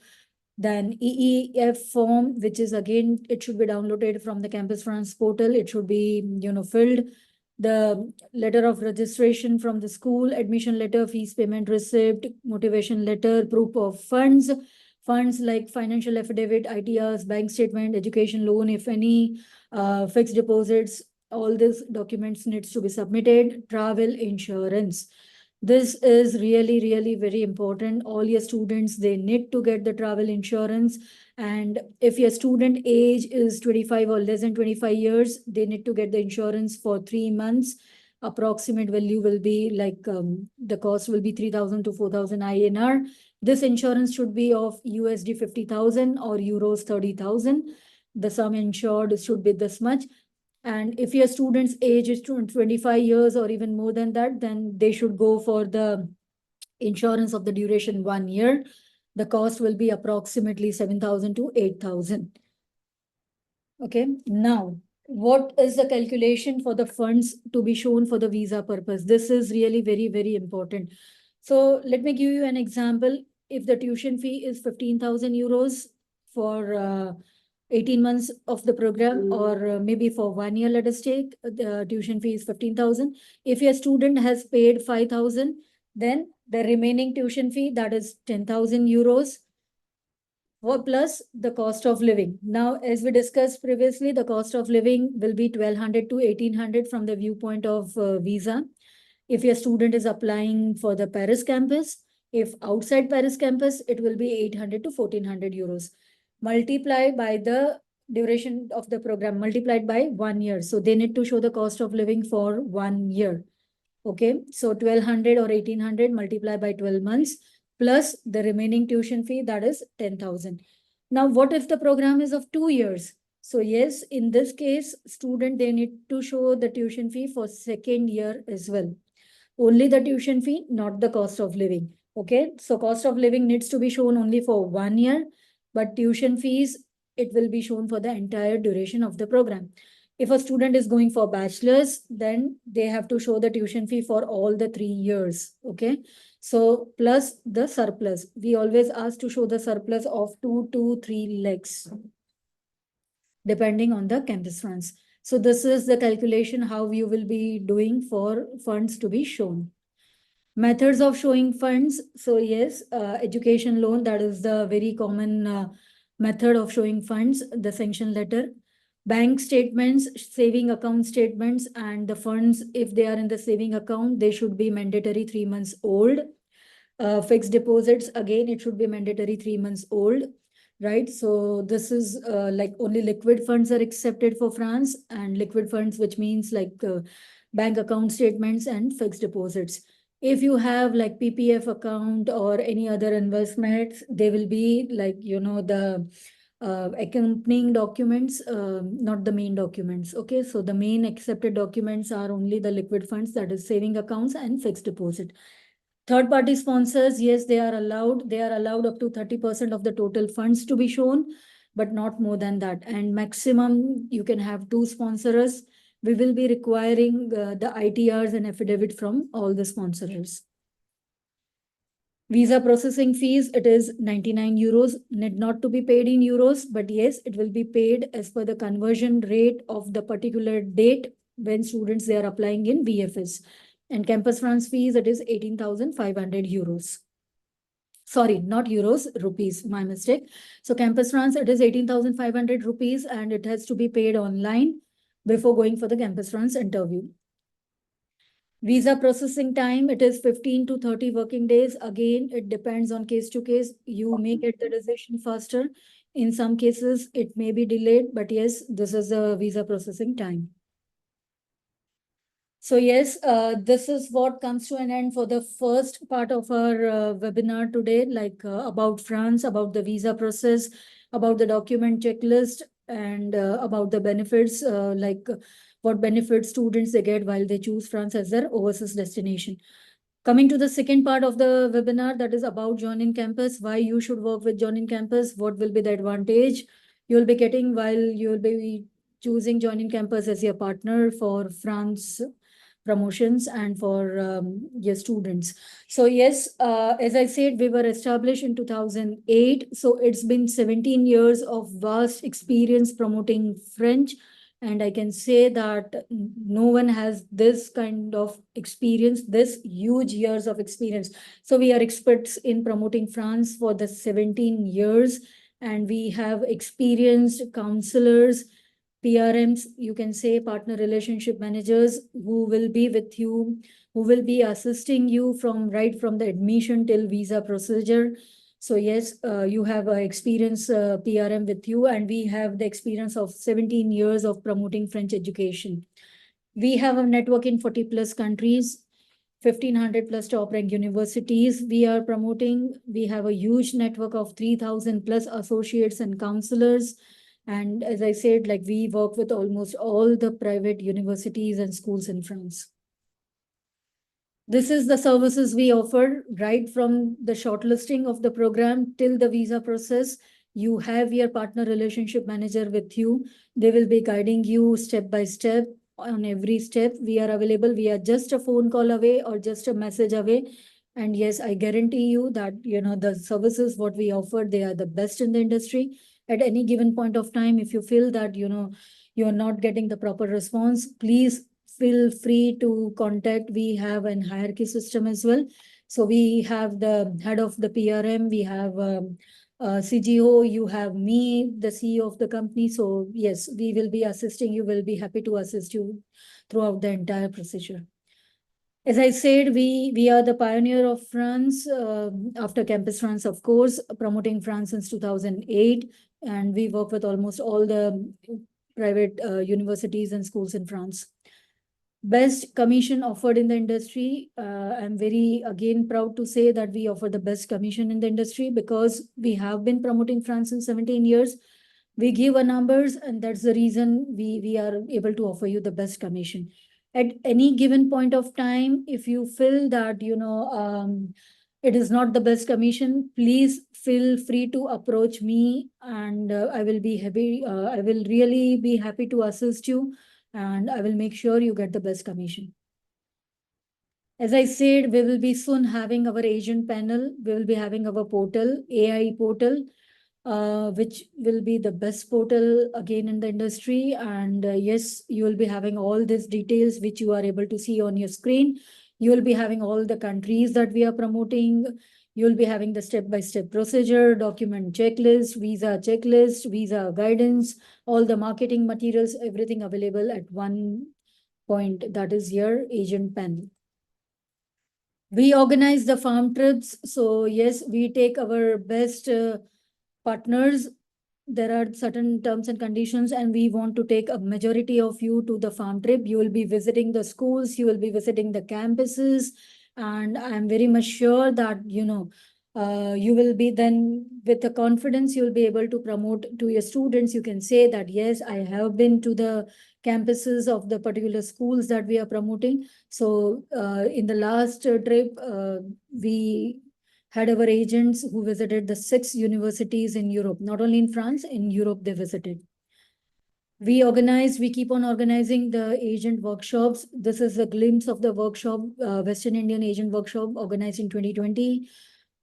then EEF form, which is again, it should be downloaded from the campus runs portal. It should be, filled. The letter of registration from the school, admission letter, fees payment receipt, motivation letter, proof of funds like financial affidavit, ITRs, bank statement, education loan, if any, fixed deposits, all these documents needs to be submitted. Travel insurance. This is really, really very important. All your students, they need to get the travel insurance. And if your student age is 25 or less than 25 years, they need to get the insurance for 3 months. approximate value will be like the cost will be 3,000 to 4,000 INR. This insurance should be of USD 50,000 or Euros 30,000. The sum insured should be this much. And if your student's age is 25 years or even more than that, then they should go for the insurance of the duration 1 year. The cost will be approximately 7,000 to 8,000. Okay, now what is the calculation for the funds to be shown for the visa purpose? This is really very, very important. So let me give you an example. If the tuition fee is 15,000 euros for 18 months of the program, or maybe for 1 year, let us take the tuition fee is 15,000. If your student has paid 5,000, then the remaining tuition fee, that is 10,000 euros, plus the cost of living. Now, as we discussed previously, the cost of living will be 1,200 to 1,800 from the viewpoint of visa. If your student is applying for the Paris campus, if outside Paris campus, it will be 800 to 1,400 euros. Multiply by the duration of the program, multiplied by 1 year. So they need to show the cost of living for 1 year. Okay, so 1,200 or 1,800 multiplied by 12 months plus the remaining tuition fee, that is 10,000. Now, what if the program is of 2 years? So yes, in this case, student, they need to show the tuition fee for second year as well. Only the tuition fee, not the cost of living. Okay, so cost of living needs to be shown only for 1 year, but tuition fees, it will be shown for the entire duration of the program. If a student is going for bachelor's, then they have to show the tuition fee for all the 3 years. Okay, so plus the surplus. We always ask to show the surplus of 2 to 3 lakhs, depending on the campus funds. So this is the calculation how you will be doing for funds to be shown. Methods of showing funds. So yes, education loan, that is the very common method of showing funds, the sanction letter. Bank statements, saving account statements, and the funds, if they are in the saving account, they should be mandatory 3 months old. Fixed deposits, again, it should be mandatory 3 months old, right? So this is like only liquid funds are accepted for France, and liquid funds, which means like bank account statements and fixed deposits. If you have like PPF account or any other investments, they will be like, the accompanying documents, not the main documents. Okay, so the main accepted documents are only the liquid funds, that is saving accounts and fixed deposit. Third party sponsors, yes, they are allowed. They are allowed up to 30% of the total funds to be shown, but not more than that. And maximum, you can have 2 sponsors. We will be requiring the ITRs and affidavit from all the sponsors. Visa processing fees, it is 99 euros, need not to be paid in euros, but yes, it will be paid as per the conversion rate of the particular date when students, they are applying in VFS. And campus France fees, it is 18,500 euros. Sorry, not euros, rupees, my mistake. So campus France, it is 18,500 rupees, and it has to be paid online before going for the campus France interview. Visa processing time, it is 15 to 30 working days. Again, it depends on case to case. You may get the decision faster. In some cases, it may be delayed, but yes, this is the visa processing time. So yes, this is what comes to an end for the first part of our webinar today, like about France, about the visa process, about the document checklist, and about the benefits, like what benefits students they get while they choose France as their overseas destination. Coming to the second part of the webinar, that is about joining campus, why you should work with joining campus, what will be the advantage you'll be getting while you'll be choosing joining campus as your partner for France promotions and for your students. So yes, as I said, we were established in 2008. So it's been 17 years of vast experience promoting French. And I can say that no one has this kind of experience, this huge years of experience. So we are experts in promoting France for the 17 years. And we have experienced counselors, PRMs, you can say partner relationship managers, who will be with you, who will be assisting you from right from the admission till visa procedure. So yes, you have a experience PRM with you, and we have the experience of 17 years of promoting French education. We have a network in 40 plus countries, 1500 plus top ranked universities. We are promoting, we have a huge network of 3000 plus associates and counselors. And as I said, like we work with almost all the private universities and schools in France. This is the services we offer right from the shortlisting of the program till the visa process. You have your partner relationship manager with you. They will be guiding you step by step on every step. We are available. We are just a phone call away or just a message away. And yes, I guarantee you that, the services what we offer, they are the best in the industry. At any given point of time, if you feel that, you are not getting the proper response, please feel free to contact. We have an hierarchy system as well. So we have the head of the PRM, we have CGO, you have me, the CEO of the company. So yes, we will be assisting you, will be happy to assist you throughout the entire procedure. As I said, we are the pioneer of France, after Campus France, of course, promoting France since 2008. And we work with almost all the private universities and schools in France. Best commission offered in the industry. I'm very again proud to say that we offer the best commission in the industry because we have been promoting France in 17 years. We give our numbers, and that's the reason we are able to offer you the best commission. At any given point of time, if you feel that it is not the best commission, please feel free to approach me, and I will be happy. I will really be happy to assist you, and I will make sure you get the best commission. As I said, we will be soon having our agent panel. We will be having our portal, AI portal, which will be the best portal again in the industry. And yes, you will be having all these details which you are able to see on your screen. You will be having all the countries that we are promoting. You will be having the step-by-step procedure, document checklist, visa guidance, all the marketing materials, everything available at one point. That is your agent panel. We organize the farm trips. So yes, we take our best partners. There are certain terms and conditions, and we want to take a majority of you to the farm trip. You will be visiting the schools, you will be visiting the campuses, and I'm very much sure that you will be then with the confidence, you will be able to promote to your students. You can say that yes, I have been to the campuses of the particular schools that we are promoting. So in the last trip, we had our agents who visited the 6 universities in Europe, not only in France, in Europe they visited. We keep on organizing the agent workshops. This is a glimpse of the workshop, Western Indian Agent Workshop organized in 2020.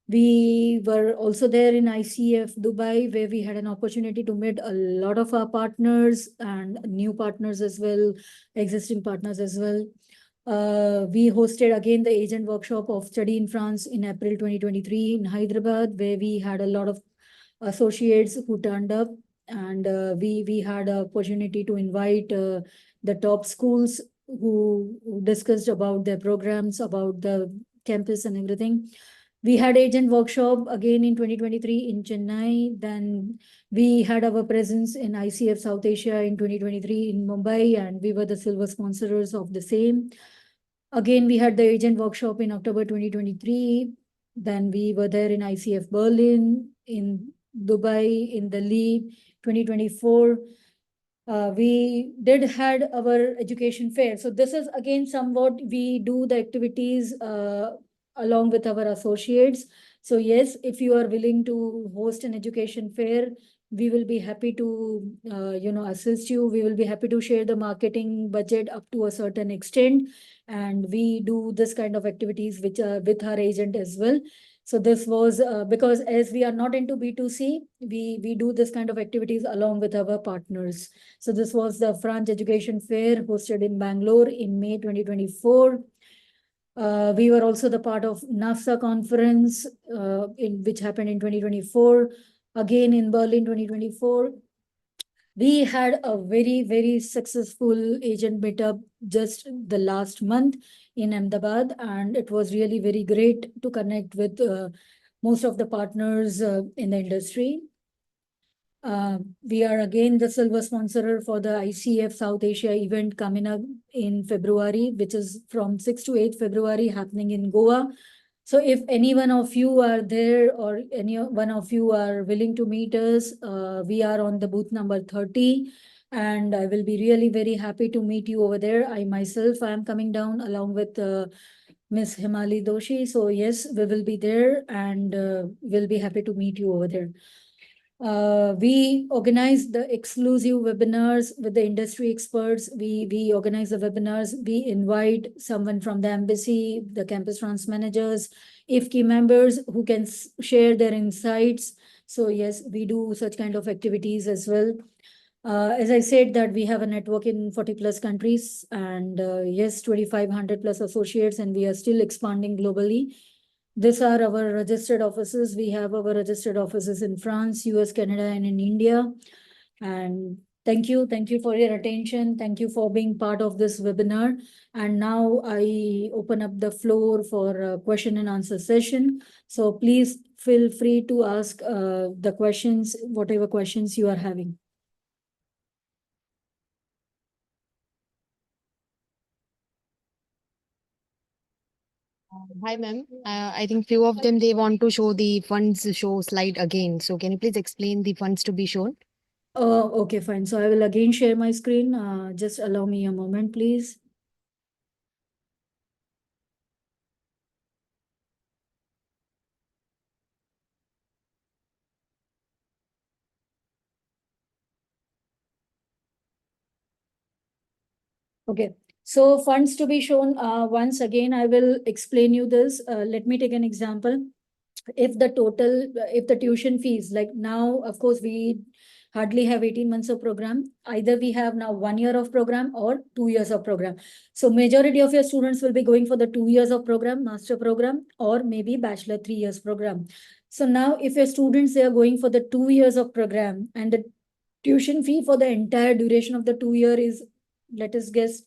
We were also there in ICF Dubai, where we had an opportunity to meet a lot of our partners and new partners as well, existing partners as well. We hosted again the agent workshop of study in France in April 2023 in Hyderabad, where we had a lot of associates who turned up, and we had an opportunity to invite the top schools who discussed about their programs, about the campus and everything. We had agent workshop again in 2023 in Chennai. Then we had our presence in ICF South Asia in 2023 in Mumbai, and we were the silver sponsors of the same. Again, we had the agent workshop in October 2023. Then we were there in ICF Berlin, in Dubai, in Delhi 2024. We did had our education fair. So this is again somewhat we do the activities along with our associates. So yes, if you are willing to host an education fair, we will be happy to assist you. We will be happy to share the marketing budget up to a certain extent, and we do this kind of activities which are with our agent as well. So this was because as we are not into B2C, we do this kind of activities along with our partners. So this was the France Education Fair hosted in Bangalore in May 2024. We were also the part of NAFSA conference which happened in 2024, again in Berlin 2024. We had a very, very successful agent meetup just the last month in Ahmedabad, and it was really very great to connect with most of the partners in the industry. We are again the silver sponsor for the ICF South Asia event coming up in February, which is from 6 to 8 February happening in Goa. So if any one of you are there or any one of you are willing to meet us, we are on the booth number 30 and I will be really very happy to meet you over there. I myself am coming down along with Miss Himali Doshi. So yes, we will be there and we'll be happy to meet you over there. We organize the exclusive webinars with the industry experts. We organize the webinars. We invite someone from the embassy, the campus trans managers, IFKI members who can share their insights. So yes, we do such kind of activities as well. As I said that we have a network in 40 plus countries and yes, 2,500 plus associates and we are still expanding globally. These are our registered offices. We have our registered offices in France, US, Canada, and in India. And thank you. Thank you for your attention. Thank you for being part of this webinar. And now I open up the floor for a question and answer session. So please feel free to ask the questions, whatever questions you are having. Hi, ma'am. I think few of them, they want to show the funds show slide again. So can you please explain the funds to be shown? Oh, okay, fine. So I will again share my screen. Just allow me a moment, please. Okay, so funds to be shown, once again, I will explain you this. Let me take an example. If the tuition fees, like now, of course, we hardly have 18 months of program. Either we have now 1 year of program or 2 years of program. So majority of your students will be going for the 2 years of program, master program, or maybe bachelor 3 years program. So now if your students, they are going for the 2 years of program and the tuition fee for the entire duration of the 2 year is, let us guess,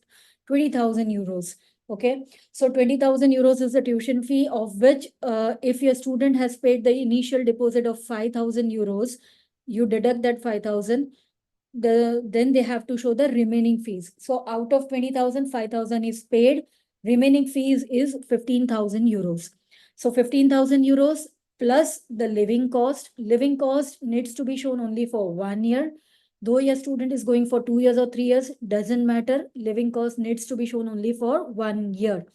20,000 euros. Okay, so 20,000 euros is the tuition fee, of which if your student has paid the initial deposit of 5,000 euros, you deduct that 5,000, then they have to show the remaining fees. So out of 20,000, 5,000 is paid, remaining fees is 15,000 euros. So 15,000 euros plus the living cost. Living cost needs to be shown only for 1 year. Though your student is going for 2 years or 3 years, doesn't matter. Living cost needs to be shown only for 1 year.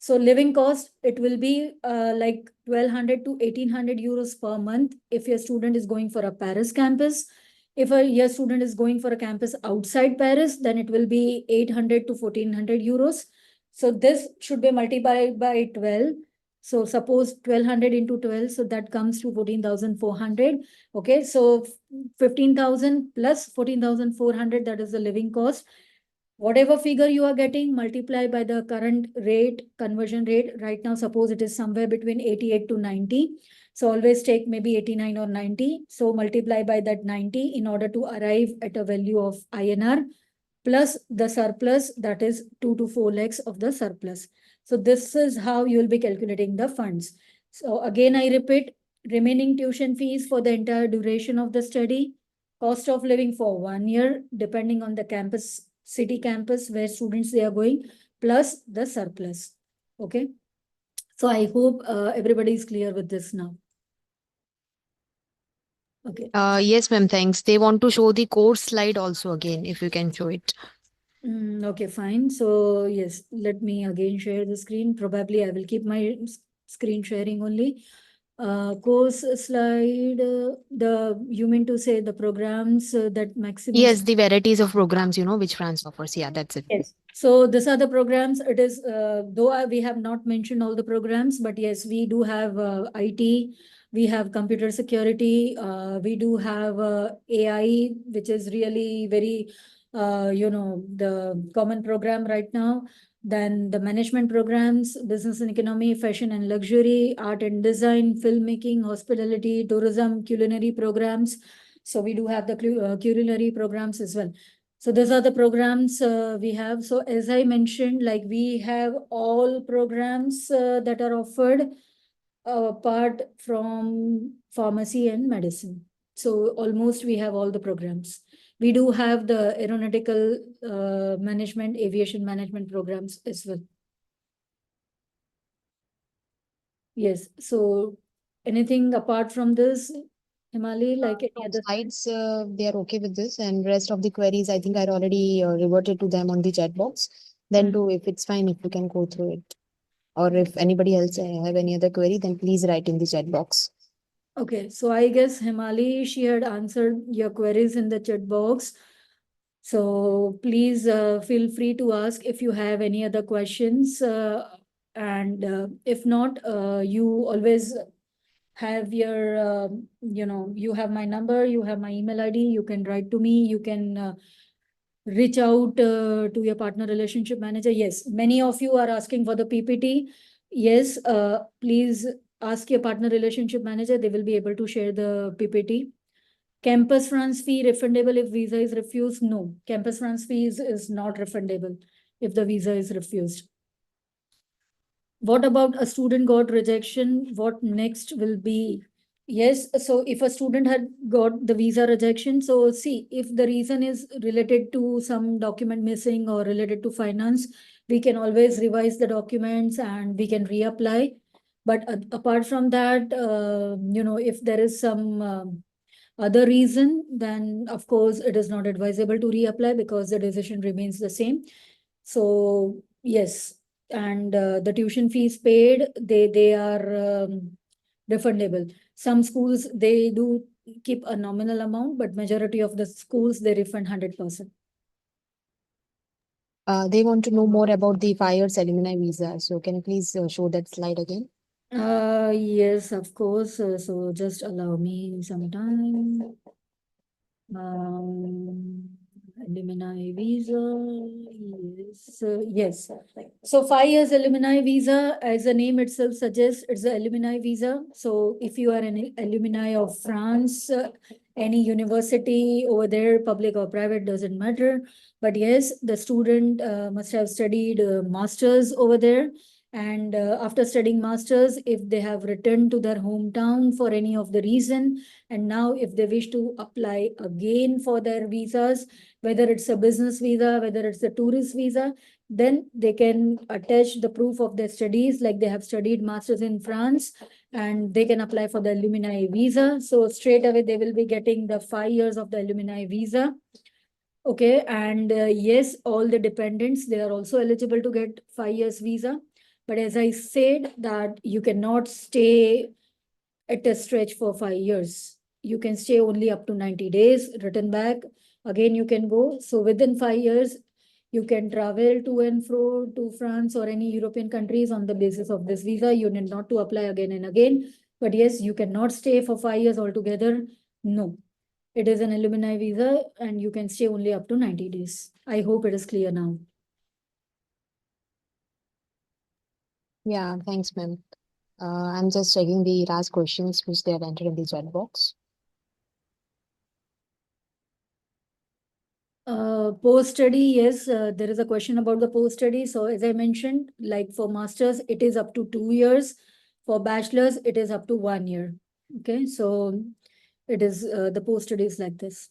So living cost, it will be like 1,200 to 1,800 euros per month if your student is going for a Paris campus. If your student is going for a campus outside Paris, then it will be 800 to 1,400 euros. So this should be multiplied by 12. So suppose 1,200 into 12, so that comes to 14,400. Okay, so 15,000 plus 14,400, that is the living cost. Whatever figure you are getting, multiply by the current rate, conversion rate. Right now, suppose it is somewhere between 88 to 90. So always take maybe 89 or 90. So multiply by that 90 in order to arrive at a value of INR plus the surplus, that is 2 to 4 lakhs of the surplus. So this is how you will be calculating the funds. So again, I repeat, remaining tuition fees for the entire duration of the study, cost of living for 1 year, depending on the campus, city campus where students they are going, plus the surplus. Okay. So I hope everybody is clear with this now. Okay. Yes, ma'am. Thanks. They want to show the course slide also again, if you can show it. Okay, fine. So yes, let me again share the screen. Probably I will keep my screen sharing only. Course slide, you mean to say the programs that maximum. Yes, the varieties of programs, which France offers. Yeah, that's it. Yes. So these are the programs. It is, though we have not mentioned all the programs, but yes, we do have IT, we have computer security, we do have AI, which is really very, the common program right now. Then the management programs, business and economy, fashion and luxury, art and design, filmmaking, hospitality, tourism, culinary programs. So we do have the culinary programs as well. So these are the programs we have. So as I mentioned, like we have all programs that are offered apart from pharmacy and medicine. So almost we have all the programs. We do have the aeronautical management, aviation management programs as well. Yes. So anything apart from this, Himali, like any No, other? slides, they are okay with this, and rest of the queries, I think I already reverted to them on the chat box. Then Mm. too, if it's fine, if you can go through it, or if anybody else have any other query, then please write in the chat box. Okay, so I guess Himali, she had answered your queries in the chat box. So please feel free to ask if you have any other questions. And if not, you always have your, you have my number, you have my email ID, you can write to me, you can reach out to your partner relationship manager. Yes, many of you are asking for the PPT. Yes, please ask your partner relationship manager. They will be able to share the PPT. Campus France fee refundable if visa is refused? No, campus France fees is not refundable if the visa is refused. What about a student got rejection? What next will be? Yes, so if a student had got the visa rejection, so see, if the reason is related to some document missing or related to finance, we can always revise the documents and we can reapply. But apart from that, if there is some other reason, then of course it is not advisable to reapply because the decision remains the same. So yes, and the tuition fees paid, they are refundable. Some schools they do keep a nominal amount, but majority of the schools they refund 100%. They want to know more about the 5 years alumni visa. So can you please show that slide again? Yes, of course. So just allow me some time. Um, Alumni visa, yes, yes. So 5 years alumni visa, as the name itself suggests, it's an alumni visa. So if you are an alumni of France, any university over there, public or private, doesn't matter. But yes, the student must have studied masters over there. And after studying masters, if they have returned to their hometown for any of the reason, and now, if they wish to apply again for their visas, whether it's a business visa, whether it's a tourist visa, then they can attach the proof of their studies, like they have studied masters in France, and they can apply for the alumni visa. So straight away, they will be getting the 5 years of the alumni visa. Okay, and yes, all the dependents, they are also eligible to get 5 years visa. But as I said, that you cannot stay at a stretch for 5 years. You can stay only up to 90 days, return back. Again, you can go. So within 5 years, you can travel to and fro to France or any European countries on the basis of this visa. You need not to apply again and again. But yes, you cannot stay for 5 years altogether. No, it is an alumni visa and you can stay only up to 90 days. I hope it is clear now. Yeah, thanks, ma'am. I'm just checking the last questions which they have entered in the chat box. Post study, yes, there is a question about the post study. So as I mentioned, like for masters, it is up to 2 years. For bachelors, it is up to 1 year. Okay, so it is the post study is like this.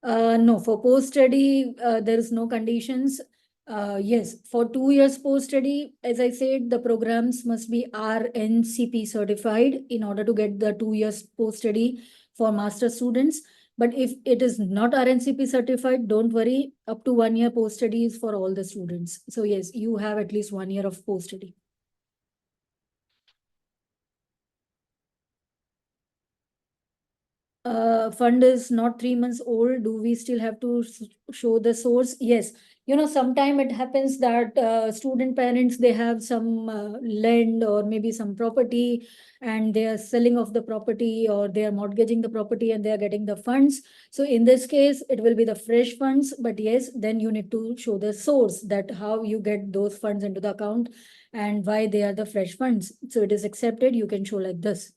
No, for post study, there is no conditions. Yes, for 2 years post study, as I said, the programs must be RNCP certified in order to get the 2 years post study for master students. But if it is not RNCP certified, don't worry, up to 1 year post study is for all the students. So yes, you have at least 1 year of post study. Fund is not 3 months old, do we still have to show the source? Yes. Sometime it happens that student parents, they have some land or maybe some property and they are selling off the property or they are mortgaging the property and they are getting the funds. So in this case, it will be the fresh funds. But yes, then you need to show the source, that how you get those funds into the account and why they are the fresh funds. So it is accepted, you can show like this.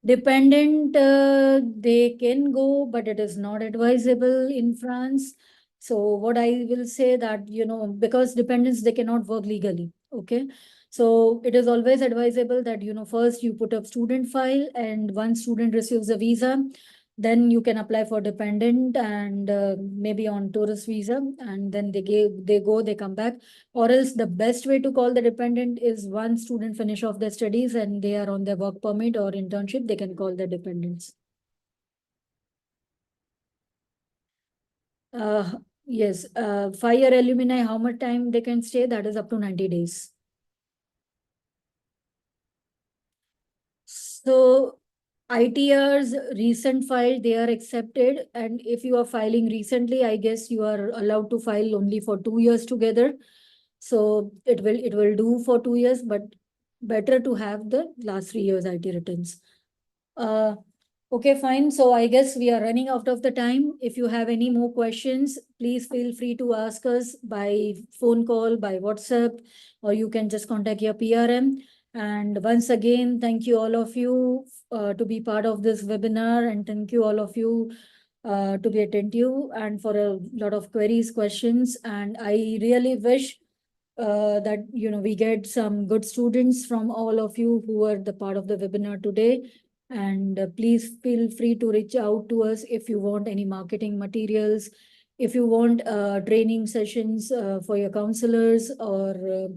Dependent, they can go, but it is not advisable in France. So what I will say that, because dependents, they cannot work legally. Okay. So it is always advisable that, first you put up student file, and once student receives a visa, then you can apply for dependent and maybe on tourist visa, and then they come back. Or else the best way to call the dependent is once student finish off their studies and they are on their work permit or internship, they can call the dependents. Yes, 5-year alumni, how much time they can stay? That is up to 90 days. So ITR's recent file, they are accepted. And if you are filing recently, I guess you are allowed to file only for 2 years together. So it will do for 2 years, but better to have the last 3 years IT returns. Uh, okay, fine. So I guess we are running out of the time. If you have any more questions, please feel free to ask us by phone call, by WhatsApp, or you can just contact your PRM. And once again, thank you all of you to be part of this webinar, and thank you all of you to be attentive and for a lot of queries, questions. And I really wish that we get some good students from all of you who were the part of the webinar today. And please feel free to reach out to us if you want any marketing materials, if you want training sessions for your counselors, or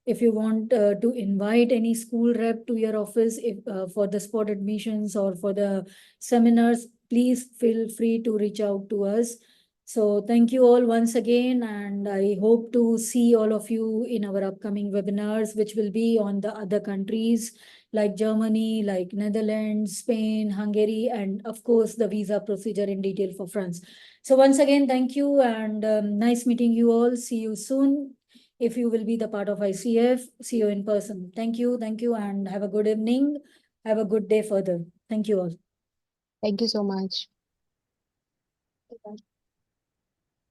if you want to invite any school rep to your office if for the sport admissions or for the seminars, please feel free to reach out to us. So thank you all once again, and I hope to see all of you in our upcoming webinars, which will be on the other countries like Germany, like Netherlands, Spain, Hungary, and of course the visa procedure in detail for France. So once again, thank you, and nice meeting you all. See you soon. If you will be the part of ICF, see you in person. Thank you, and have a good evening. Have a good day further. Thank you all. Thank you so much.